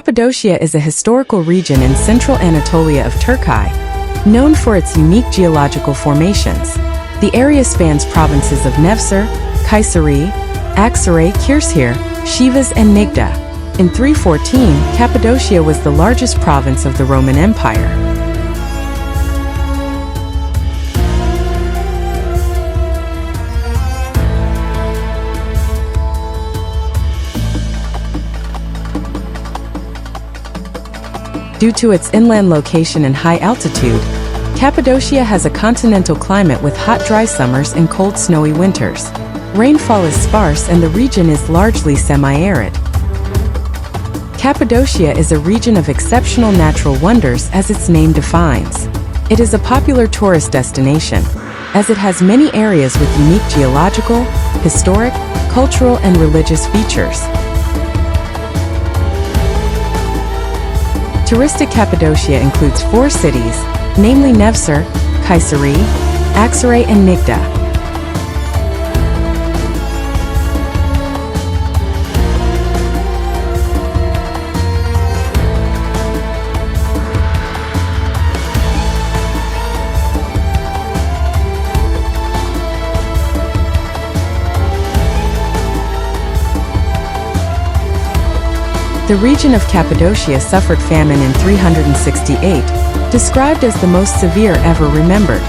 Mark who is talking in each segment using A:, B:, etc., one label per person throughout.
A: Cappadocia is a historical region in central Anatolia of Turkey, known for its unique geological formations. The area spans provinces of Nevşehir, Kayseri, Aksaray, Kırşehir, Sivas and Niğde. In 314, Cappadocia was the largest province of the Roman Empire. Due to its inland location and high altitude, Cappadocia has a continental climate with hot dry summers and cold snowy winters. Rainfall is sparse and the region is largely semi-arid. Cappadocia is a region of exceptional natural wonders as its name defines. It is a popular tourist destination, as it has many areas with unique geological, historic, cultural and religious features. Touristic Cappadocia includes 4 cities, namely Nevşehir, Kayseri, Aksaray and Niğde. The region of Cappadocia suffered famine in 368, described as the most severe ever remembered.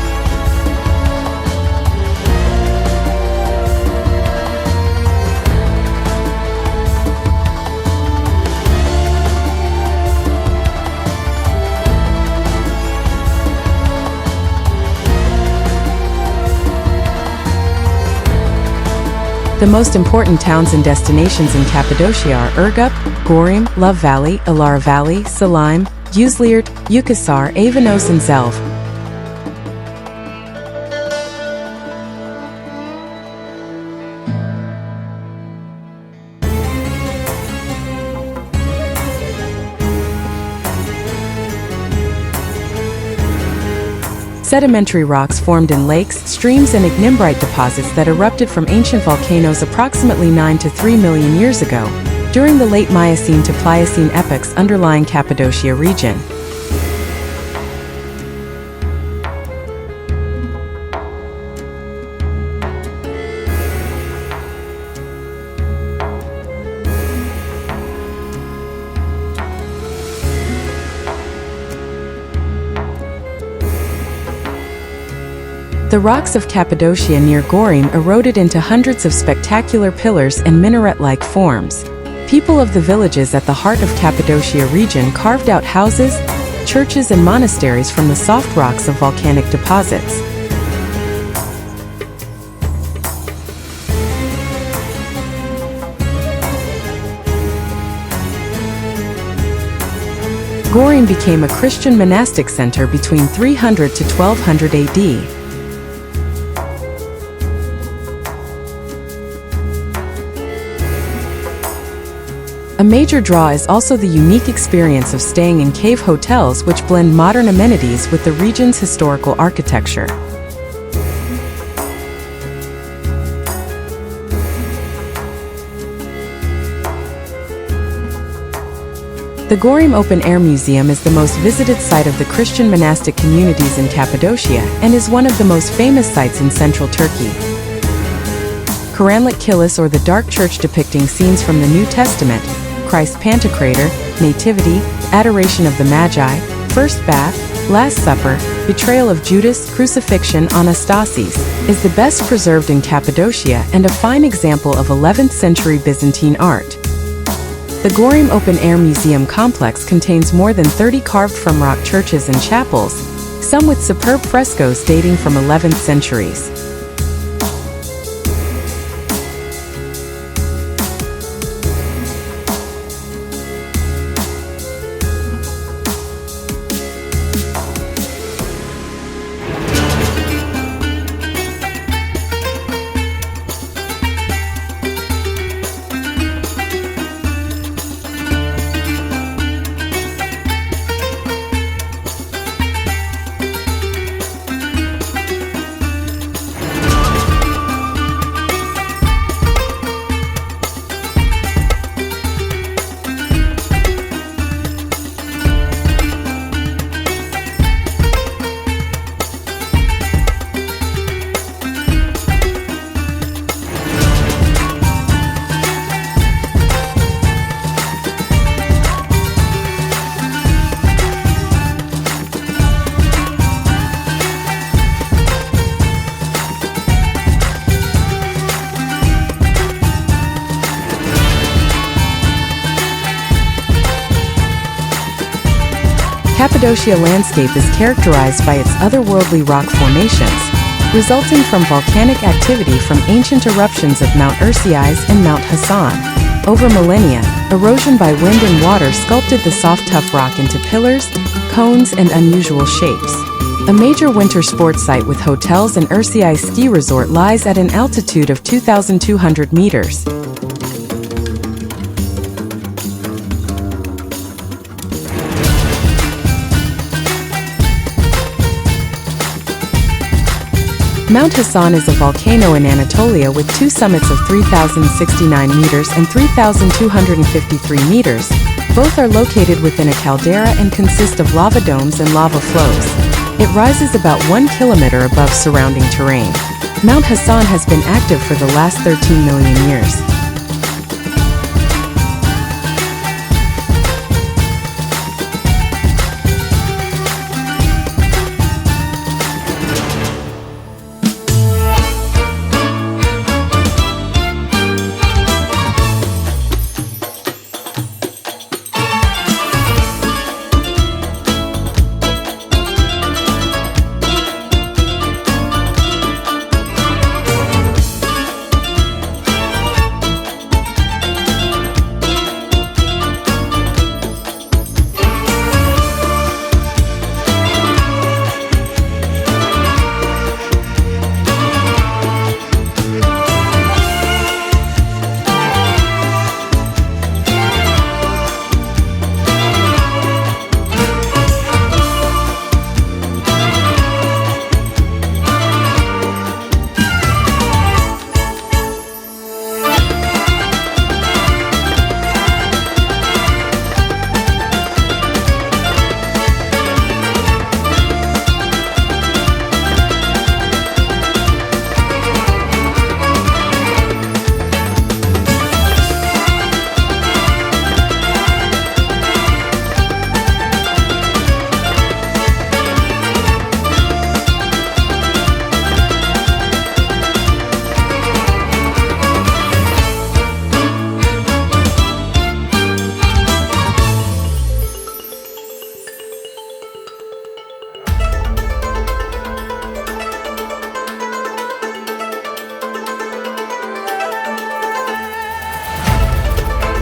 A: The most important towns and destinations in Cappadocia are Ürgüp, Gorim, Love Valley, Alara Valley, Salim, Yüzlürt, Yukasar, Avanos and Zelv. Sedimentary rocks formed in lakes, streams and ignimbrite deposits that erupted from ancient volcanoes approximately 9 to 3 million years ago, during the late Miocene to Pliocene epochs underlying Cappadocia region. The rocks of Cappadocia near Gorim eroded into hundreds of spectacular pillars and minaret-like forms. People of the villages at the heart of Cappadocia region carved out houses, churches and monasteries from the soft rocks of volcanic deposits. Gorim became a Christian monastic center between 300 to 1200 AD. A major draw is also the unique experience of staying in cave hotels which blend modern amenities with the region's historical architecture. The Gorim Open Air Museum is the most visited site of the Christian monastic communities in Cappadocia and is one of the most famous sites in central Turkey. Karanlık Kilise, or the Dark Church depicting scenes from the New Testament, Christ Pantocrator, Nativity, Adoration of the Magi, First Bath, Last Supper, Betrayal of Judas, Crucifixion, Anastasis, is the best preserved in Cappadocia and a fine example of 11th century Byzantine art. The Gorim Open Air Museum complex contains more than 30 carved from rock churches and chapels, some with superb frescoes dating from 11th centuries. Cappadocia landscape is characterized by its otherworldly rock formations, resulting from volcanic activity from ancient eruptions of Mount Erciyes and Mount Hasan. Over millennia, erosion by wind and water sculpted the soft tough rock into pillars, cones, and unusual shapes. A major winter sports site with hotels and Erciyes ski resort lies at an altitude of 2,200 meters. Mount Hasan is a volcano in Anatolia with two summits of 3,069 meters and 3,253 meters. Both are located within a caldera and consist of lava domes and lava flows. It rises about 1 kilometer above surrounding terrain. Mount Hasan has been active for the last 13 million years.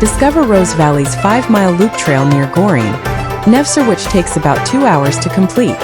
A: Discover Rose Valley's 5-mile loop trail near Gorin, Nevşehir, which takes about 2 hours to complete.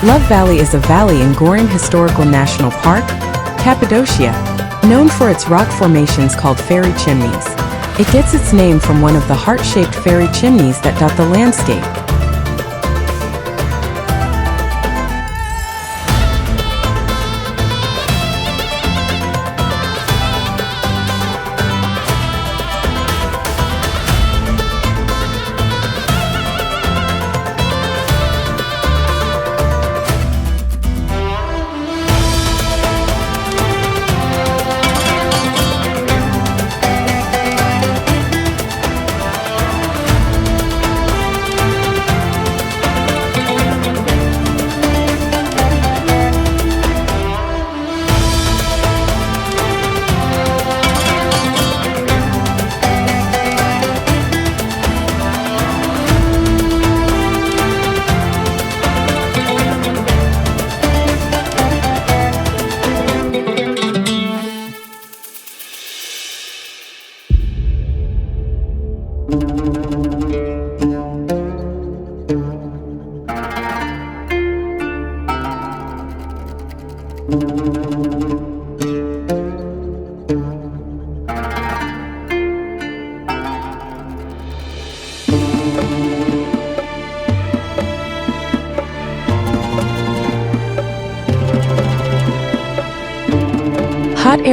A: Love Valley is a valley in Gorin Historical National Park, Cappadocia, known for its rock formations called fairy chimneys. It gets its name from one of the heart-shaped fairy chimneys that dot the landscape.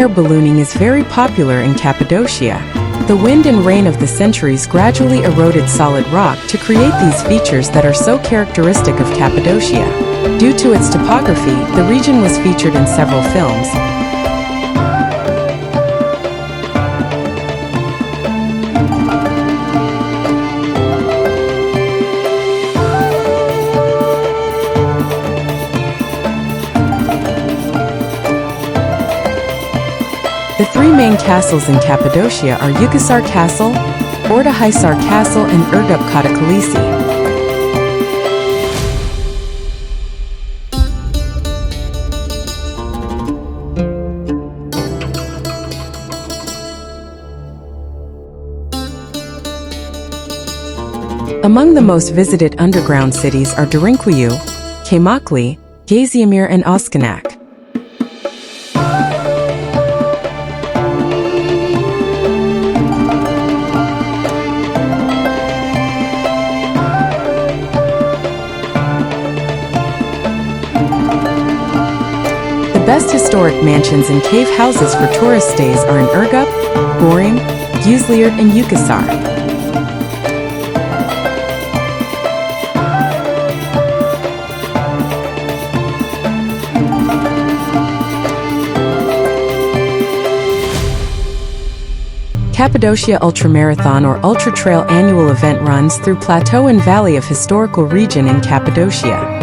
A: air ballooning is very popular in Cappadocia. The wind and rain of the centuries gradually eroded solid rock to create these features that are so characteristic of Cappadocia. Due to its topography, the region was featured in several films. The three main castles in Cappadocia are Yukasar Castle, Ortahisar Castle and Ürgüp Katakulesi. Among the most visited underground cities are Derinkuyu, Pamukkale, Gaziemir and Oskanak. The best historic mansions and cave houses for tourist stays are in Ürgüp, Gorim, Güzlirt and Yukasar. Cappadocia Ultramarathon or Ultra Trail annual event runs through plateau and valley of historical region in Cappadocia.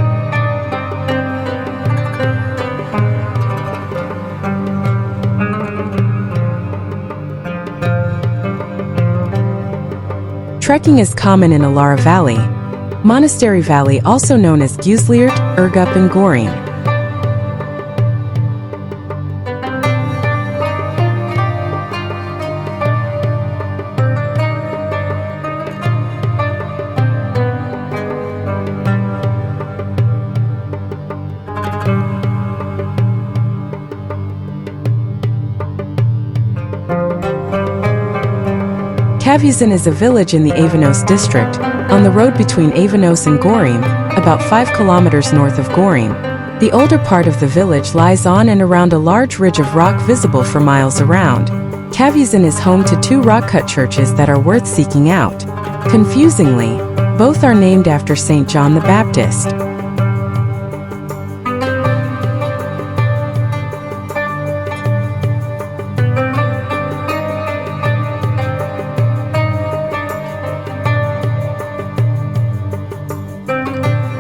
A: Trekking is common in Alara Valley, Monastery Valley also known as Güzlirt, Ürgüp and Gorim. Cappadocia is a village in the Avanos district, on the road between Avanos and Gorim, about 5 kilometers north of Gorim. The older part of the village lies on and around a large ridge of rock visible for miles around. Cappadocia is home to 2 rock-cut churches that are worth seeking out. Confusingly, both are named after St. John the Baptist.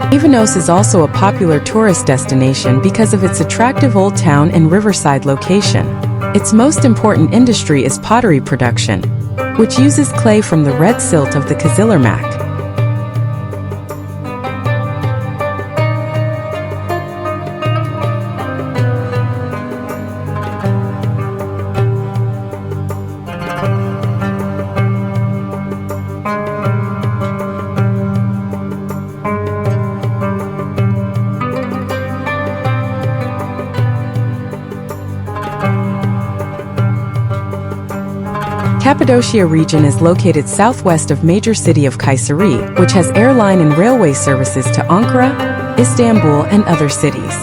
A: Avanos is also a popular tourist destination because of its attractive old town and riverside location. Its most important industry is pottery production, which uses clay from the red silt of the Kızılırmak. Cappadocia region is located southwest of major city of Kayseri, which has airline and railway services to Ankara, Istanbul and other cities.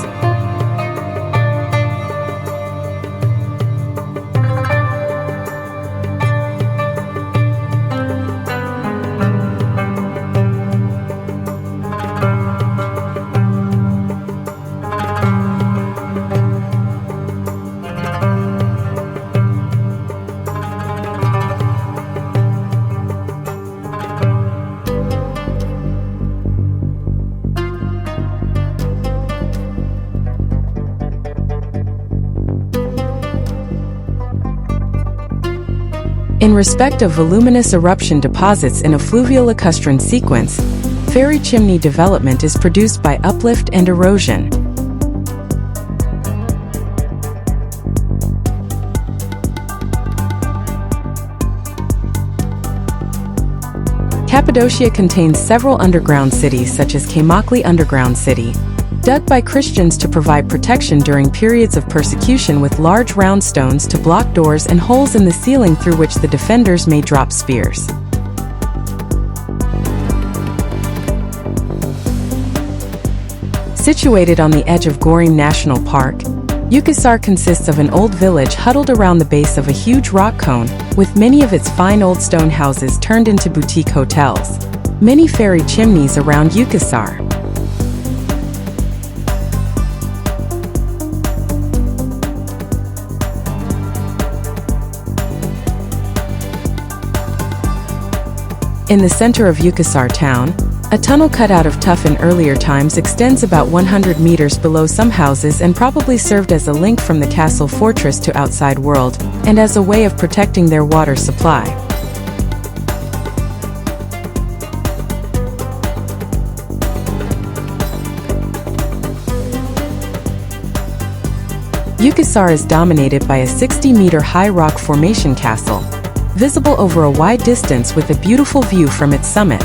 A: In respect of voluminous eruption deposits in a fluvial lacustrine sequence, fairy chimney development is produced by uplift and erosion. Cappadocia contains several underground cities such as Pamukkale Underground City, dug by Christians to provide protection during periods of persecution with large round stones to block doors and holes in the ceiling through which the defenders may drop spears. Situated on the edge of Gorim National Park, Yukasar consists of an old village huddled around the base of a huge rock cone, with many of its fine old stone houses turned into boutique hotels. Many fairy chimneys around Yukasar. In the center of Yukasar town, a tunnel cut out of tuff in earlier times extends about 100 meters below some houses and probably served as a link from the castle fortress to outside world, and as a way of protecting their water supply. Yukasar is dominated by a 60-meter-high rock formation castle, visible over a wide distance with a beautiful view from its summit.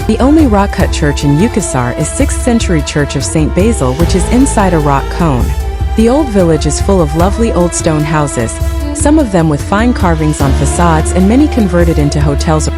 A: The only rock-cut church in Yukasar is 6th century Church of St. Basil, which is inside a rock cone. The old village is full of lovely old stone houses, some of them with fine carvings on facades and many converted into hotels.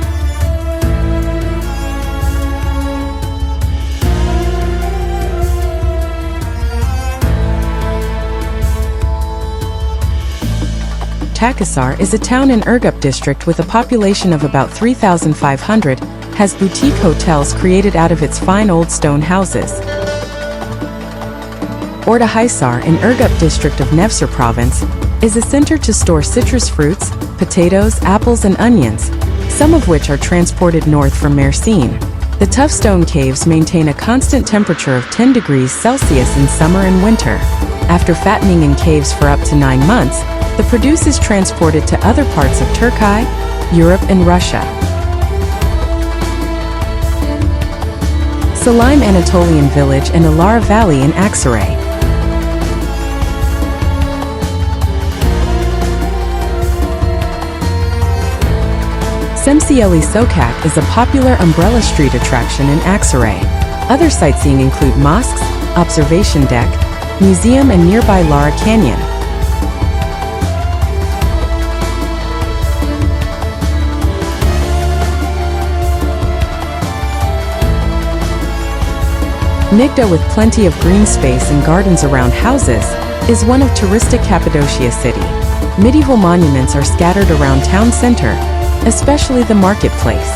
A: Takasar is a town in Urgup district with a population of about 3,500, has boutique hotels created out of its fine old stone houses. Ortahisar in Urgup district of Nevşehir province is a center to store citrus fruits, potatoes, apples and onions, some of which are transported north from Mersin. The tough stone caves maintain a constant temperature of 10 degrees Celsius in summer and winter. After fattening in caves for up to 9 months, the produce is transported to other parts of Turkey, Europe and Russia. Salim Anatolian Village and Alara Valley in Aksaray. Semsieli Sokak is a popular umbrella street attraction in Aksaray. Other sightseeing include mosques, observation deck, museum and nearby Lara Canyon. Nigda, with plenty of green space and gardens around houses, is one of touristic Cappadocia city. Medieval monuments are scattered around town center, especially the marketplace.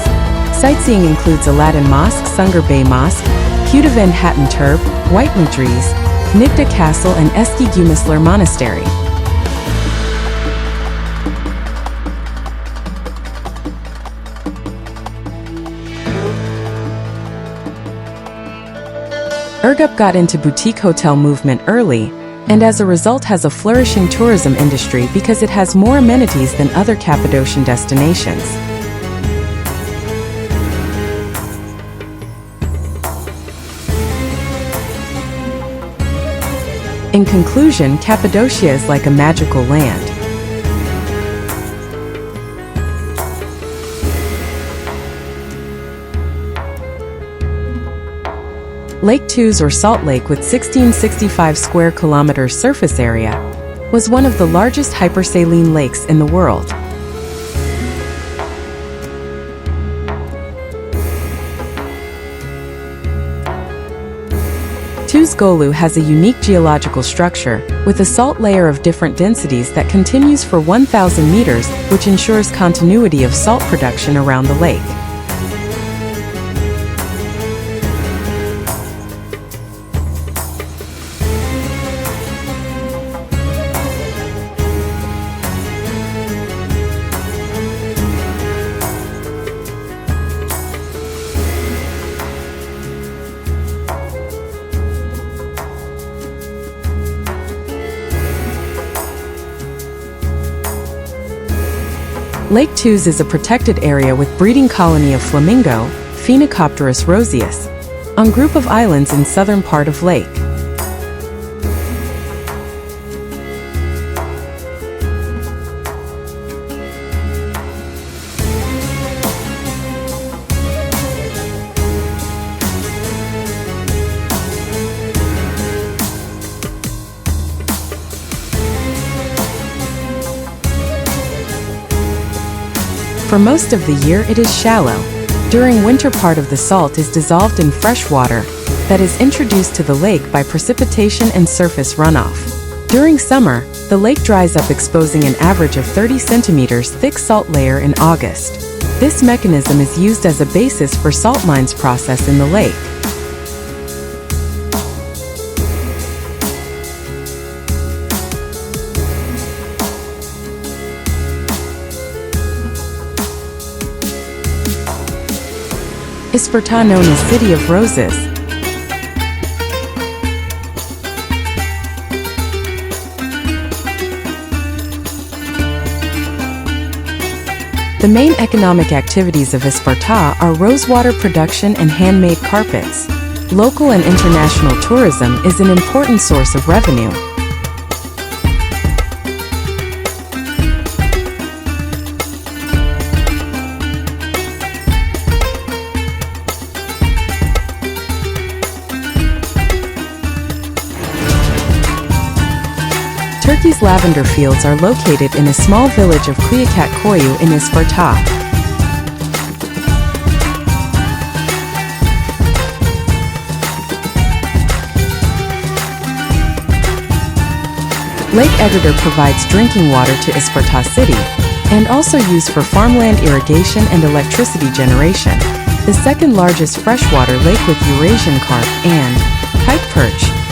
A: Sightseeing includes Aladdin Mosque, Sungur Bey Mosque, Kutaven Hatton Turb, White Mudries, Nigda Castle and Eski Gumisler Monastery. Urgup got into boutique hotel movement early, and as a result has a flourishing tourism industry because it has more amenities than other Cappadocian destinations. In conclusion, Cappadocia is like a magical land. Lake Tuz, or Salt Lake, with 1665 square kilometers surface area, was one of the largest hypersaline lakes in the world. Tuz Golu has a unique geological structure, with a salt layer of different densities that continues for 1,000 meters, which ensures continuity of salt production around the lake. Lake Tuz is a protected area with breeding colony of flamingo, Phoenicopterus roseus, on group of islands in southern part of lake. For most of the year it is shallow. During winter, part of the salt is dissolved in fresh water that is introduced to the lake by precipitation and surface runoff. During summer, the lake dries up, exposing an average of 30 centimeters thick salt layer in August. This mechanism is used as a basis for salt mines process in the lake. Isparta, known as City of Roses. The main economic activities of Isparta are rosewater production and handmade carpets. Local and international tourism is an important source of revenue. Turkey's lavender fields are located in a small village of Cappadocia in Isparta. Lake Egerter provides drinking water to Isparta city, and also used for farmland irrigation and electricity generation. The second largest freshwater lake with Eurasian carp and pike perch.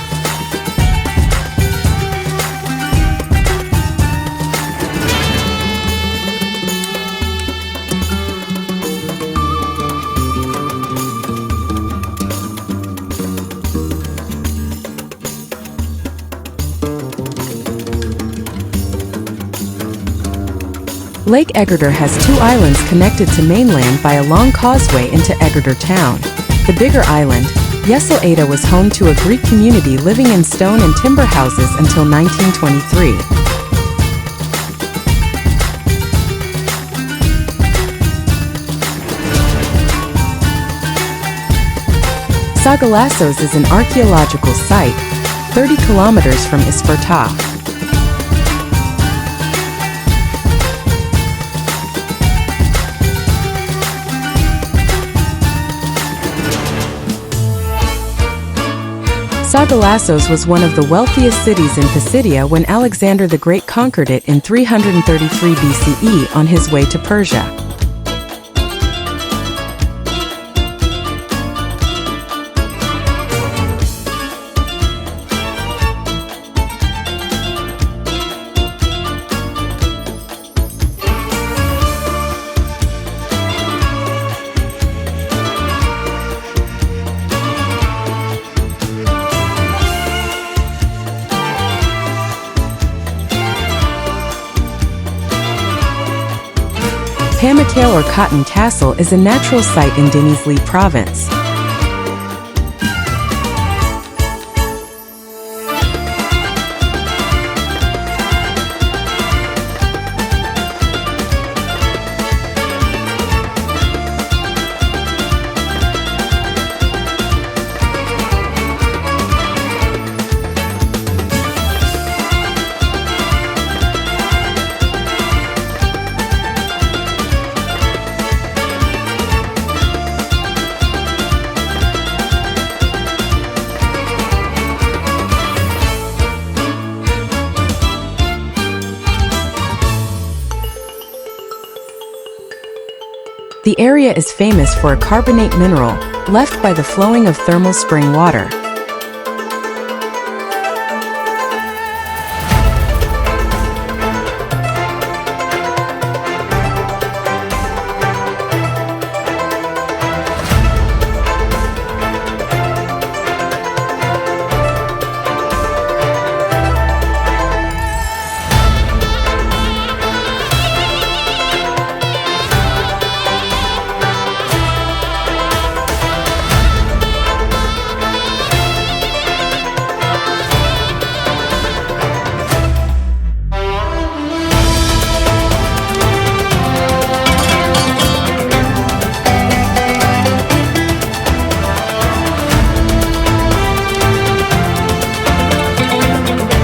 A: Lake Egerter has two islands connected to mainland by a long causeway into Egerter town. The bigger island, Yeşilada, was home to a Greek community living in stone and timber houses until 1923. Sagalassos is an archaeological site, 30 kilometers from Isparta. Sagalassos was one of the wealthiest cities in Pisidia when Alexander the Great conquered it in 333 BCE on his way to Persia. Pamukkale, or Cotton Castle, is a natural site in Denizli province. The area is famous for a carbonate mineral, left by the flowing of thermal spring water.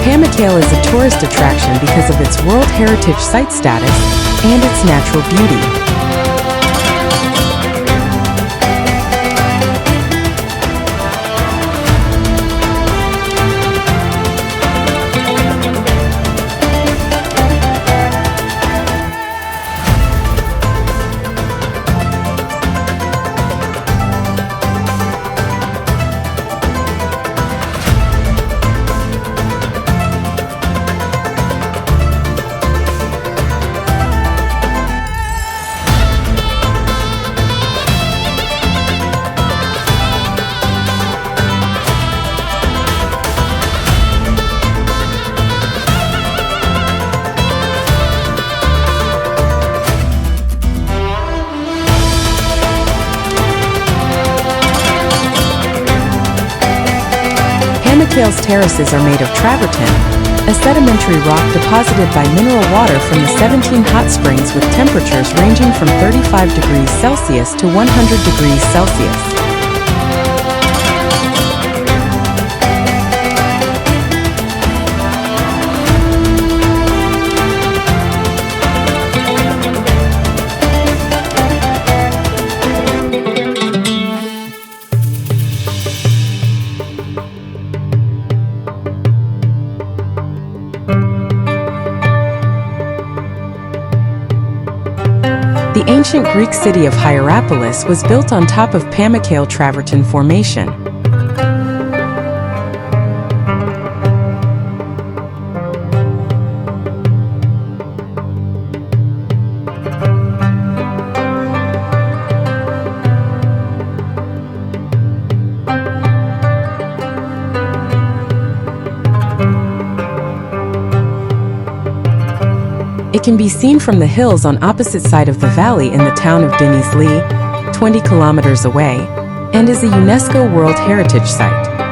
A: Pamukkale is a tourist attraction because of its World Heritage Site status and its natural beauty. Pamukkale's terraces are made of travertine, a sedimentary rock deposited by mineral water from the 17 hot springs with temperatures ranging from 35 degrees Celsius to 100 degrees Celsius. The ancient Greek city of Hierapolis was built on top of Pamukkale Travertine Formation. It can be seen from the hills on opposite side of the valley in the town of Denizli, 20 kilometers away, and is a UNESCO World Heritage Site.